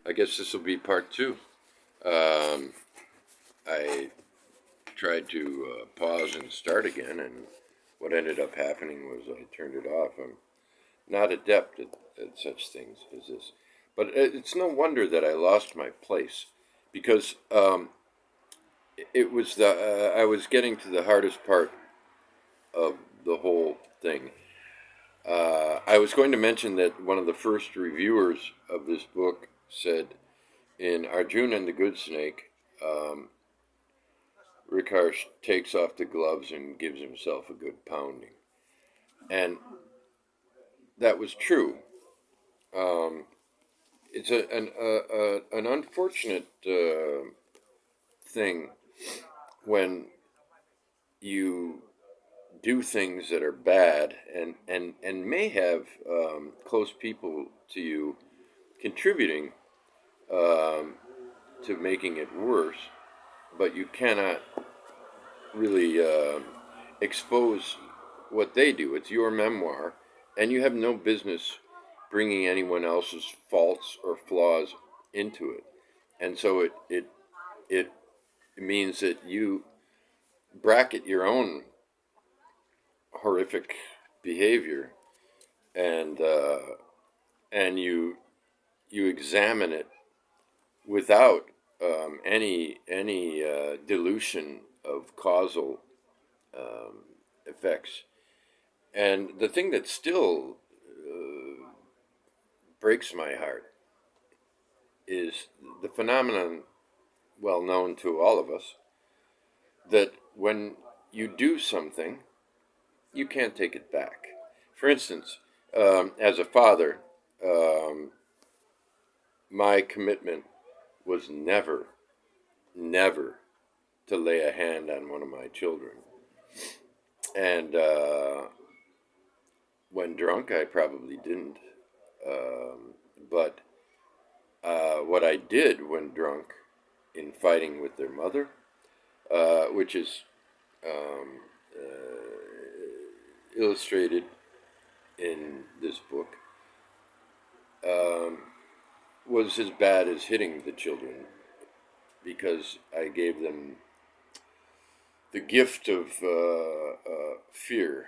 I guess this will be part two. Um, I tried to pause and start again, and what ended up happening was I turned it off. I'm not adept at such things as this. But it's no wonder that I lost my place because it was I was getting to the hardest part of the whole thing. I was going to mention that one of the first reviewers of this book said in Arjun and the Good Snake, um, Rickarsh takes off the gloves and gives himself a good pounding. And that was true. Um, it's an unfortunate thing when you do things that are bad and may have close people to you contributing um, to making it worse, but you cannot really expose what they do. It's your memoir, and you have no business bringing anyone else's faults or flaws into it. And so it means that you bracket your own horrific behavior and and you examine it without any dilution of causal effects. And the thing that still breaks my heart is the phenomenon, well known to all of us, that when you do something, you can't take it back. For instance, as a father, um, my commitment was never to lay a hand on one of my children. And when drunk, I probably didn't. But what I did when drunk in fighting with their mother, which is um, illustrated in this book, um, was as bad as hitting the children because I gave them the gift of fear,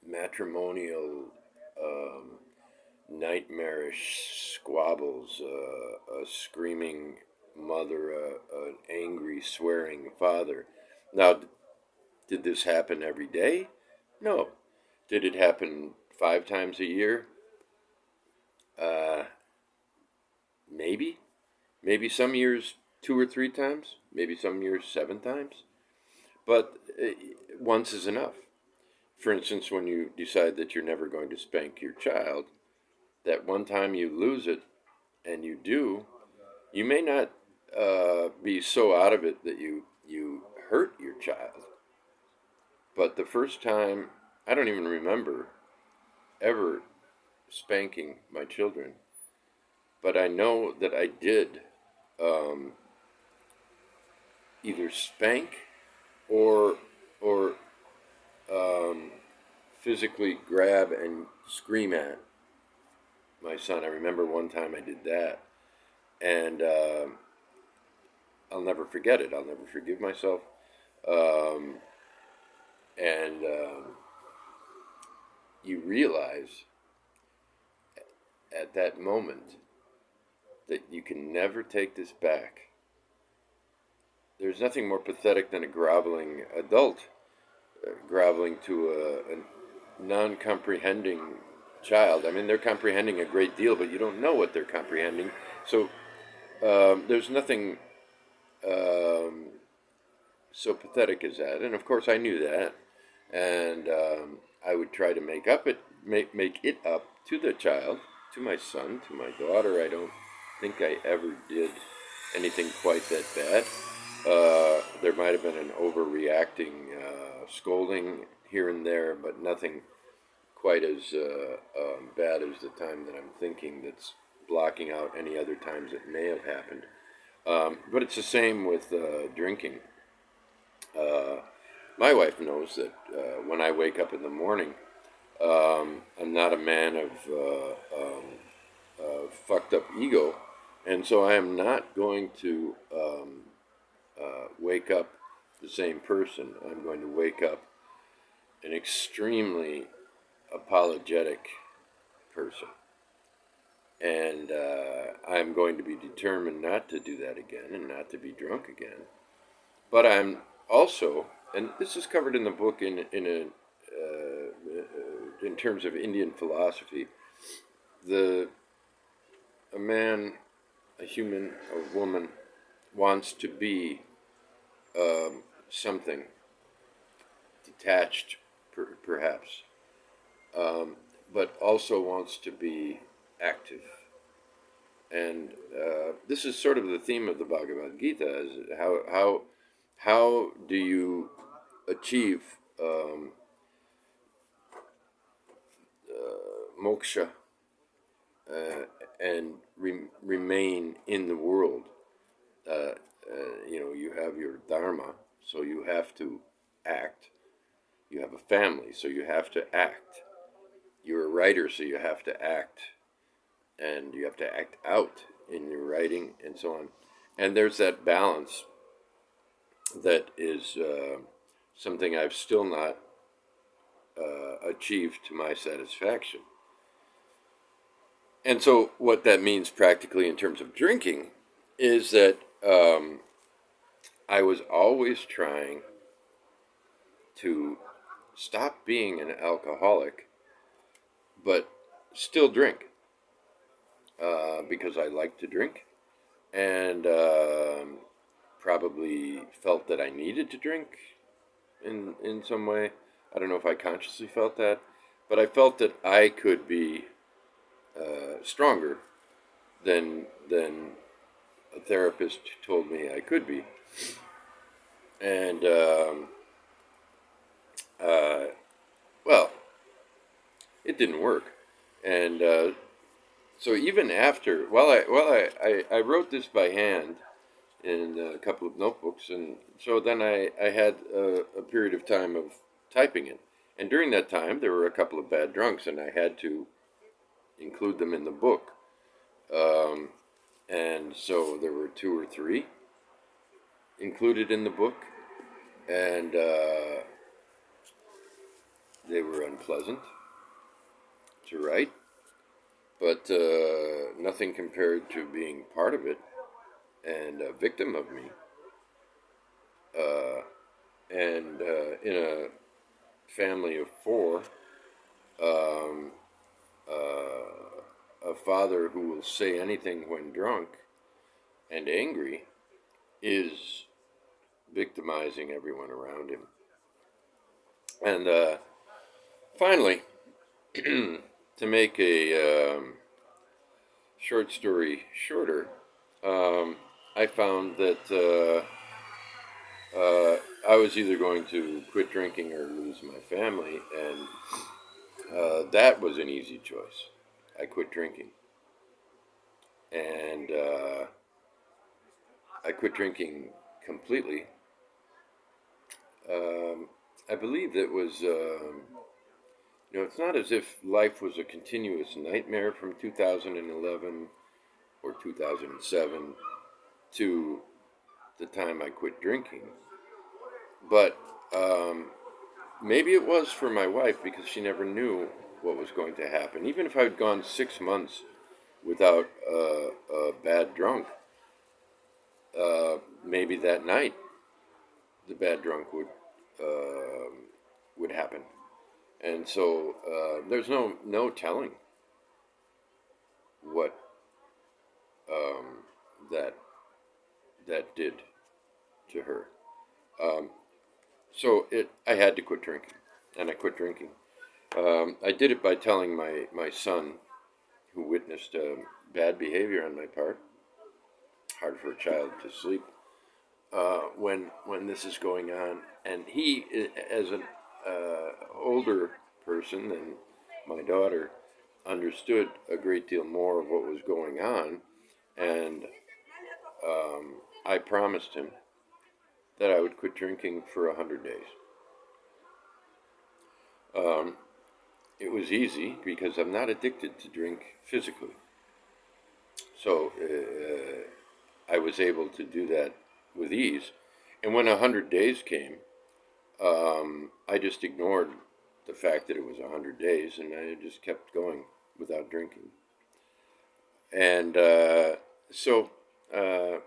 matrimonial, um, nightmarish squabbles, a screaming mother, an angry, swearing father. Now, did this happen every day? No. Did it happen 5 times a year? Uh, maybe. Maybe some years 2 or 3 times. Maybe some years 7 times. But once is enough. For instance, when you decide that you're never going to spank your child, that one time you lose it, and you do, you may not be so out of it that you hurt your child. But the first time, I don't even remember ever spanking my children, but I know that I did um, either spank or or um, physically grab and scream at my son. I remember one time I did that, and I'll never forget it. I'll never forgive myself. Um, and You realize at that moment that you can never take this back. There's nothing more pathetic than a groveling adult groveling to a non comprehending child. I mean, they're comprehending a great deal, but you don't know what they're comprehending. So there's nothing um, so pathetic as that. And of course, I knew that. And I would try to make it up to the child, to my son, to my daughter. I don't think I ever did anything quite that bad. There might have been an overreacting scolding here and there, but nothing quite as bad as the time that I'm thinking that's blocking out any other times it may have happened. But it's the same with drinking. Uh, my wife knows that when I wake up in the morning, I'm not a man of fucked up ego, and so I am not going to wake up the same person. I'm going to wake up an extremely apologetic person. And I'm going to be determined not to do that again and not to be drunk again. But I'm also, and this is covered in the book in terms of Indian philosophy, the a man, a human, a woman wants to be something detached, perhaps, but also wants to be active. And this is sort of the theme of the Bhagavad Gita: is how do you achieve moksha and remain in the world? You have your dharma, so you have to act. You have a family, so you have to act. You're a writer, so you have to act, and you have to act out in your writing and so on. And there's that balance that is something I've still not achieved to my satisfaction. And so, what that means practically in terms of drinking is that I was always trying to stop being an alcoholic, but still drink because I like to drink, and probably felt that I needed to drink in some way. I don't know if I consciously felt that, but I felt that I could be stronger than a therapist told me I could be, and well, it didn't work, and so even after, I wrote this by hand in a couple of notebooks, and so then I had a period of time of typing it, and during that time there were a couple of bad drunks, and I had to include them in the book, and so there were two or three included in the book, and they were unpleasant to write, but nothing compared to being part of it and a victim of me. And in a family of four, um, a father who will say anything when drunk and angry is victimizing everyone around him. And finally, to make a short story shorter, I found that I was either going to quit drinking or lose my family, and that was an easy choice. I quit drinking, and I quit drinking completely. I believe that was, it's not as if life was a continuous nightmare from 2011 or 2007 to the time I quit drinking. But maybe it was for my wife because she never knew what was going to happen. Even if I'd gone 6 months without a bad drunk, maybe that night the bad drunk would happen. And so there's no telling what that did to her. So I had to quit drinking, and I quit drinking. I did it by telling my son, who witnessed bad behavior on my part. Hard for a child to sleep when this is going on, and he, as an older person than my daughter, understood a great deal more of what was going on, and I promised him that I would quit drinking for 100 days. Um, it was easy because I'm not addicted to drink physically. So I was able to do that with ease. And when 100 days came, I just ignored the fact that it was 100 days, and I just kept going without drinking. And so uh,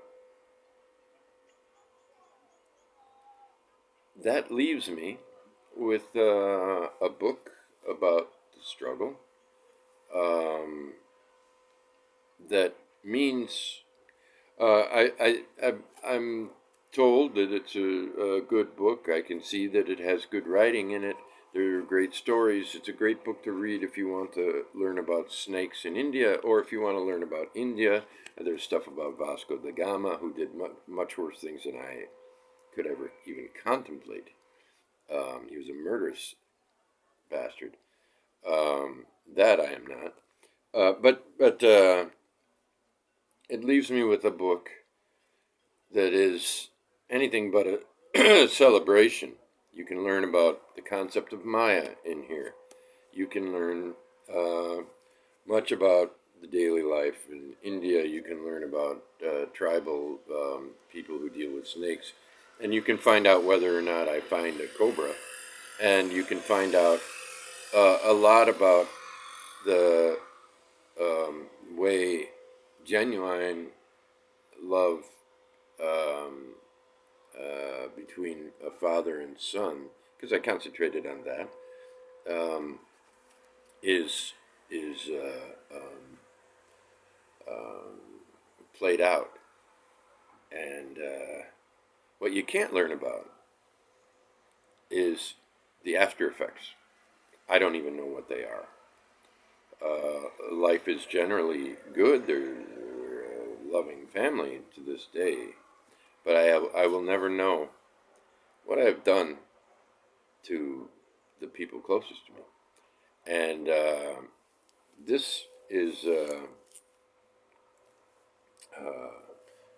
that leaves me with a book about the struggle that means I'm told that it's a good book. I can see that it has good writing in it. There are great stories. It's a great book to read if you want to learn about snakes in India, or if you want to learn about India. There's stuff about Vasco da Gama, who did much worse things than I could ever even contemplate. He was a murderous bastard. That I am not. But it leaves me with a book that is anything but a celebration. You can learn about the concept of Maya in here. You can learn much about the daily life in India. You can learn about tribal people who deal with snakes. And you can find out whether or not I find a cobra. And you can find out a lot about the way genuine love between a father and son, because I concentrated on that, um, is played out. And what you can't learn about is the after effects. I don't even know what they are. Life is generally good. We're a loving family to this day, but I will never know what I have done to the people closest to me. And this is,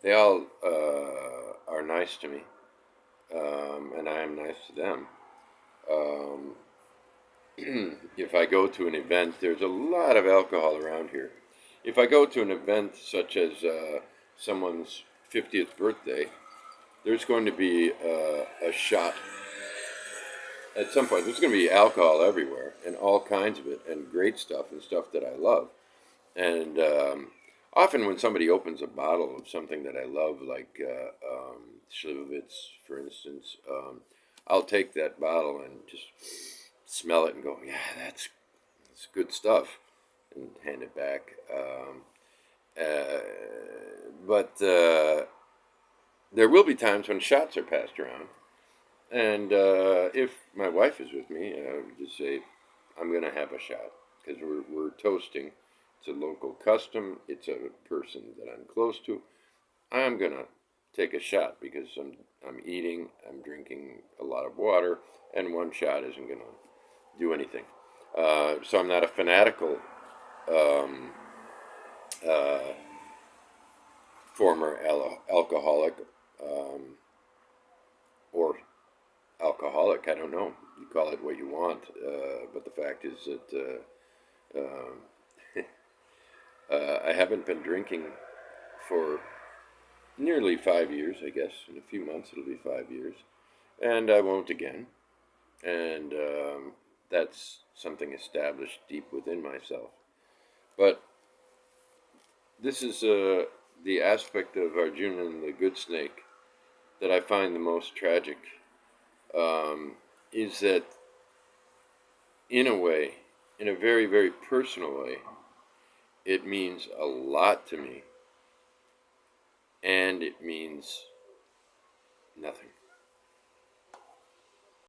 they all are nice to me, and I am nice to them. Um, if I go to an event, there's a lot of alcohol around here. If I go to an event such as someone's 50th birthday, there's going to be a shot at some point. There's going to be alcohol everywhere and all kinds of it and great stuff and stuff that I love. And often when somebody opens a bottle of something that I love, like Schlivovitz, for instance, I'll take that bottle and just smell it and go, yeah, that's good stuff, and hand it back. But there will be times when shots are passed around. And if my wife is with me, I would just say, I'm going to have a shot, because we're toasting. It's a local custom. It's a person that I'm close to. I'm going to take a shot because I'm eating, I'm drinking a lot of water, and one shot isn't going to do anything. So I'm not a fanatical um, uh, former alcoholic or alcoholic. I don't know. You call it what you want, but the fact is that I haven't been drinking for nearly 5 years, I guess. In a few months, it'll be 5 years, and I won't again. And that's something established deep within myself. But this is the aspect of Arjun and the good snake that I find the most tragic. Is that, in a way, in a very, very personal way, it means a lot to me, and it means nothing.